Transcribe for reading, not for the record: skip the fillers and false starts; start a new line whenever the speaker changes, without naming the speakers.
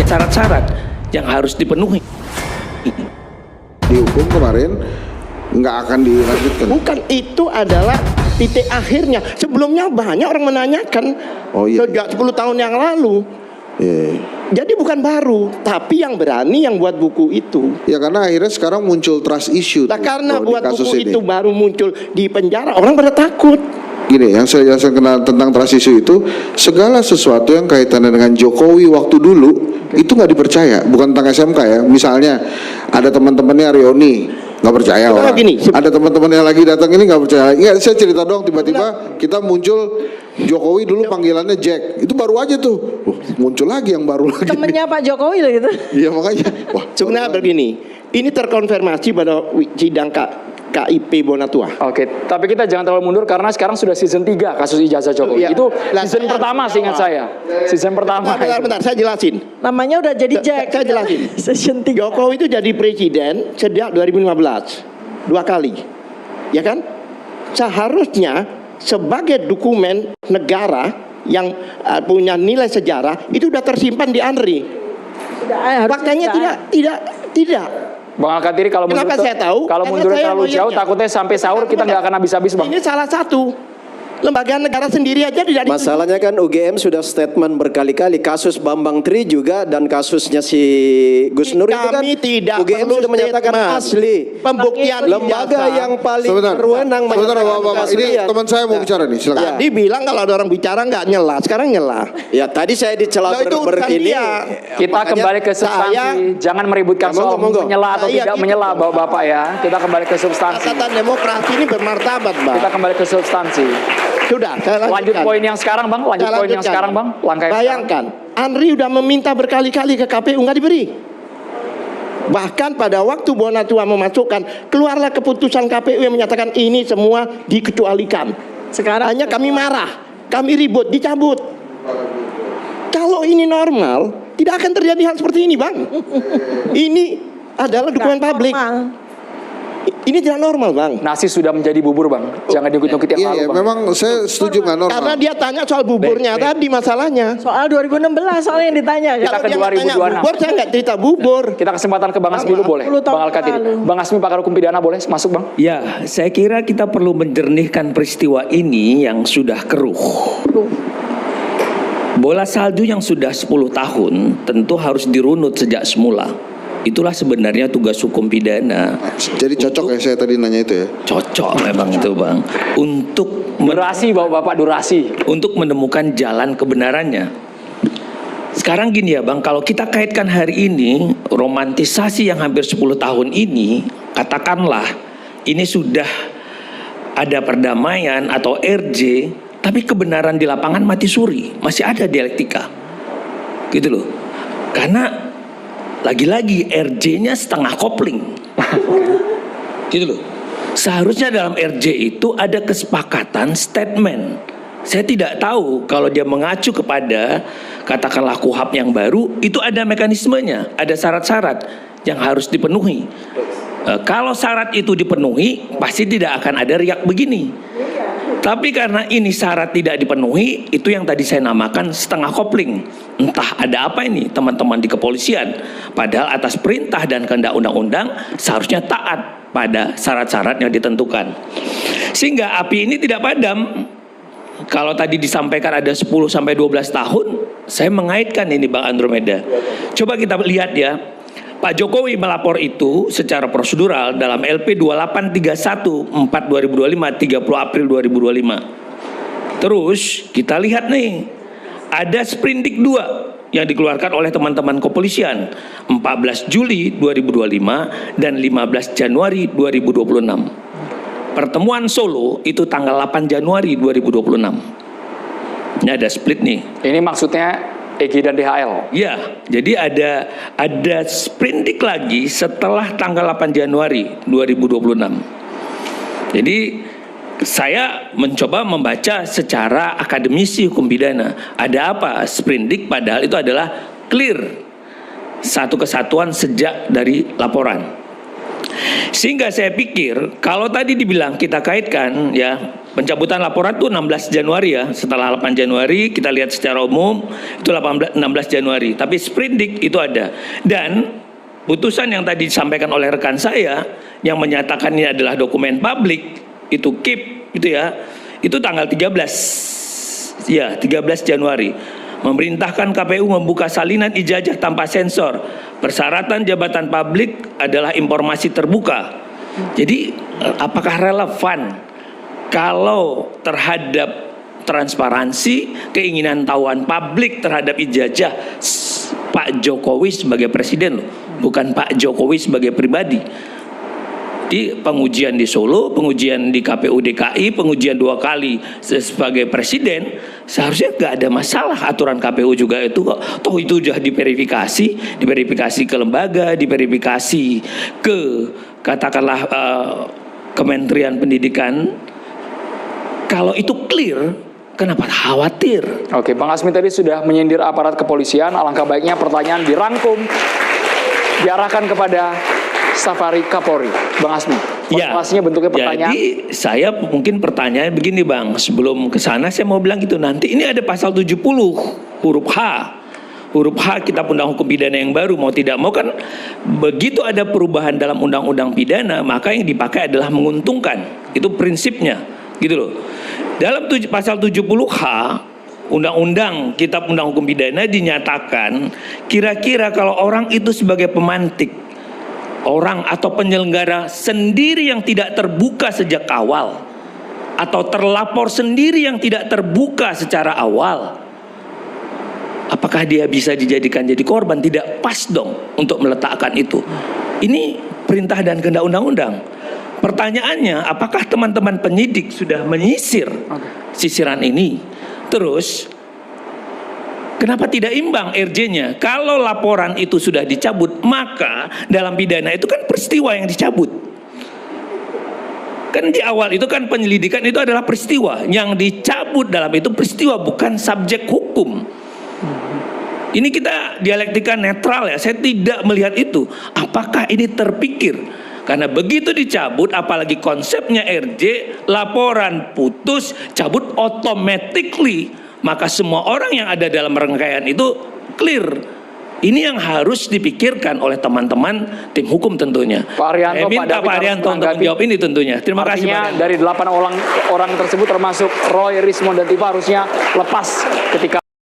syarat-syarat yang harus dipenuhi.
Dihukum kemarin nggak akan dilanjutkan.
Bukan, itu adalah titik akhirnya. Sebelumnya banyak orang menanyakan sejak 10 tahun yang lalu. Jadi bukan baru, tapi yang berani yang buat buku itu.
Ya karena akhirnya sekarang muncul trust issue.
Nah, karena
di
buat buku
ini
itu baru muncul di penjara, orang pada takut.
Gini, yang saya jelaskan tentang trust issue itu, segala sesuatu yang kaitannya dengan Jokowi waktu dulu itu nggak dipercaya, bukan tentang SMK ya. Misalnya ada teman-temannya Rioni nggak percaya orang.
Gini,
ada teman-teman yang lagi datang ini nggak percaya. Iya, saya cerita dong, tiba-tiba kita muncul Jokowi dulu panggilannya Jack, itu baru aja tuh, muncul lagi yang baru lagi.
Temennya Pak Jokowi loh gitu.
Iya makanya. Wah,
Sebenarnya begini, ini terkonfirmasi pada sidang KIP Bonatua.
Oke, tapi kita jangan terlalu mundur karena sekarang sudah season 3 kasus ijazah Jokowi.
Iya.
Itu season pertama seingat saya. Season pertama.
Bentar, saya jelasin.
Namanya udah jadi Jack.
Saya jelasin.
Session 3.
Jokowi itu jadi presiden sejak 2015, 2 kali, ya kan? Seharusnya sebagai dokumen negara yang punya nilai sejarah itu sudah tersimpan di ANRI. Faktanya tidak.
Bang Al-Katiri kalau mundur,
Kenapa saya tahu?
kalau
Karena
mundur
saya
terlalu jauh
melihatnya.
takutnya sampai sahur kita nggak akan habis-habis, Bang.
Ini salah satu lembaga negara sendiri aja tidak ditunjuk.
Masalahnya kan UGM sudah statement berkali-kali, kasus Bambang Tri juga dan kasusnya si Gus Nur itu kan
Kami tidak
UGM
perlu
sudah menyatakan
statement.
asli.
Pembuktian
Lembaga
ijazah.
yang paling
Sebentar,
berwenang
sebentar
menyatakan
Bapak. Ini
keaslian.
teman saya mau bicara nih, silakan.
Tadi bilang kalau ada orang bicara nggak nyela, sekarang nyela.
Ya tadi saya dicela
Nah, itu urusan
ini.
dia.
Kita
Makanya
kembali ke substansi, jangan meributkan soal
Monggo.
menyela atau
Iya,
tidak
gitu.
menyela Bapak-bapak ya. Kita kembali ke substansi.
Catatan demokrasi ini bermartabat, Bang.
Kita kembali ke substansi.
Sudah, saya
Lanjut
lanjutkan.
poin yang sekarang, Bang. Lanjut
Saya
poin yang
lanjutkan.
sekarang, Bang. Langkah yang
Bayangkan, Andri udah meminta berkali-kali ke KPU nggak diberi. Bahkan pada waktu Bonatua memasukkan, keluarlah keputusan KPU yang menyatakan ini semua dikecualikan.
Sekarang
Hanya kami marah, kami ribut, dicabut. Kalau ini normal, tidak akan terjadi hal seperti ini, Bang. Ini adalah dokumen publik. Ini tidak normal, Bang.
Nasi sudah menjadi bubur, Bang. Jangan diungkit-ungkit yang
Iya,
lalu,
iya,
Bang.
memang saya setuju nggak normal.
Karena dia tanya soal buburnya tadi masalahnya.
soal 2016 soal yang ditanya.
Kita
Kalau
ke
dia nggak tanya
2026.
bubur, saya nggak cerita bubur.
Kita kesempatan ke Bang Asmi dulu boleh?
10 tahun
Bang Al-Katiri.
lalu.
Bang Asmi pakar hukum pidana boleh masuk, Bang?
Ya, saya kira kita perlu menjernihkan peristiwa ini yang sudah keruh. Bola salju yang sudah 10 tahun tentu harus dirunut sejak semula. Itulah sebenarnya tugas hukum pidana.
Jadi cocok ya saya tadi nanya itu ya.
Cocok memang itu, Bang. Untuk
Durasi, Bapak-bapak, durasi.
untuk menemukan jalan kebenarannya. Sekarang gini ya, Bang, kalau kita kaitkan hari ini, romantisasi yang hampir 10 tahun ini, katakanlah ini sudah ada perdamaian atau RJ, tapi kebenaran di lapangan mati suri, masih ada dialektika. Gitu loh. Karena lagi-lagi RJ-nya setengah kopling. Gitu loh. Seharusnya dalam RJ itu ada kesepakatan statement. Saya tidak tahu kalau dia mengacu kepada katakanlah KUHAP yang baru, itu ada mekanismenya, ada syarat-syarat yang harus dipenuhi. Kalau syarat itu dipenuhi, pasti tidak akan ada riak begini. Tapi karena ini syarat tidak dipenuhi, itu yang tadi saya namakan setengah kopling. Entah ada apa ini teman-teman di kepolisian. Padahal atas perintah dan kehendak undang-undang seharusnya taat pada syarat-syarat yang ditentukan. Sehingga api ini tidak padam. Kalau tadi disampaikan ada 10 sampai 12 tahun, saya mengaitkan ini Bang Andromeda. Coba kita lihat ya. Pak Jokowi melapor itu secara prosedural dalam LP 2831 4 2025 30 April 2025. Terus kita lihat nih, ada Sprindik 2 yang dikeluarkan oleh teman-teman kepolisian 14 Juli 2025 dan 15 Januari 2026. Pertemuan Solo itu tanggal 8 Januari 2026. Ini ada split nih.
Ini maksudnya EG dan DHL.
Ya, jadi ada sprindik lagi setelah tanggal 8 Januari 2026. Jadi saya mencoba membaca secara akademisi hukum pidana. Ada apa sprindik padahal itu adalah clear satu kesatuan sejak dari laporan. Sehingga saya pikir kalau tadi dibilang kita kaitkan ya Pencabutan laporan itu 16 Januari ya. Setelah 8 Januari kita lihat secara umum itu 16 Januari. Tapi sprindik itu ada. Dan putusan yang tadi disampaikan oleh rekan saya yang menyatakan ini adalah dokumen publik itu KIP itu ya. Itu tanggal 13. Ya, 13 Januari. Memerintahkan KPU membuka salinan ijazah tanpa sensor. Persyaratan jabatan publik adalah informasi terbuka. Jadi apakah relevan kalau terhadap transparansi, keinginan tahuan publik terhadap ijazah Pak Jokowi sebagai presiden loh, bukan Pak Jokowi sebagai pribadi. Di pengujian di Solo, pengujian di KPU DKI, pengujian 2 kali sebagai presiden, seharusnya nggak ada masalah aturan KPU juga itu kok. Toh itu sudah diverifikasi ke lembaga, diverifikasi ke katakanlah Kementerian Pendidikan. Kalau itu clear, kenapa khawatir?
Oke, Bang Asmi tadi sudah menyindir aparat kepolisian. Alangkah baiknya pertanyaan dirangkum, diarahkan kepada Stafari Kapolri. Bang Asmi, formulasinya bentuknya pertanyaan.
Jadi saya mungkin pertanyaan begini Bang, sebelum ke sana saya mau bilang gitu, nanti ini ada pasal 70 huruf H. Huruf H Kitab Undang Hukum Pidana yang baru, mau tidak mau kan begitu ada perubahan dalam undang-undang pidana, maka yang dipakai adalah menguntungkan. Itu prinsipnya, gitu loh. Dalam pasal 70H Undang-Undang Kitab Undang Hukum Pidana dinyatakan kira-kira kalau orang itu sebagai pemantik, orang atau penyelenggara sendiri yang tidak terbuka sejak awal, atau terlapor sendiri yang tidak terbuka secara awal, apakah dia bisa dijadikan jadi korban? Tidak pas dong untuk meletakkan itu. Ini perintah dan kehendak undang-undang. Pertanyaannya, apakah teman-teman penyidik sudah menyisir sisiran ini? Terus, kenapa tidak imbang RJ-nya? Kalau laporan itu sudah dicabut, maka dalam pidana itu kan peristiwa yang dicabut. Kan di awal itu kan penyelidikan itu adalah peristiwa. Yang dicabut dalam itu peristiwa, bukan subjek hukum. Ini kita dialektika netral ya. Saya tidak melihat itu. Apakah ini terpikir? Karena begitu dicabut, apalagi konsepnya RJ, laporan putus, cabut automatically, maka semua orang yang ada dalam rangkaian itu clear. Ini yang harus dipikirkan oleh teman-teman tim hukum tentunya.
Pak Arianto,
minta Pak Arianto untuk menjawab ini tentunya. Terima kasih Pak Arianto.
Dari 8 orang tersebut termasuk Roy, Rismond dan Tifa harusnya lepas ketika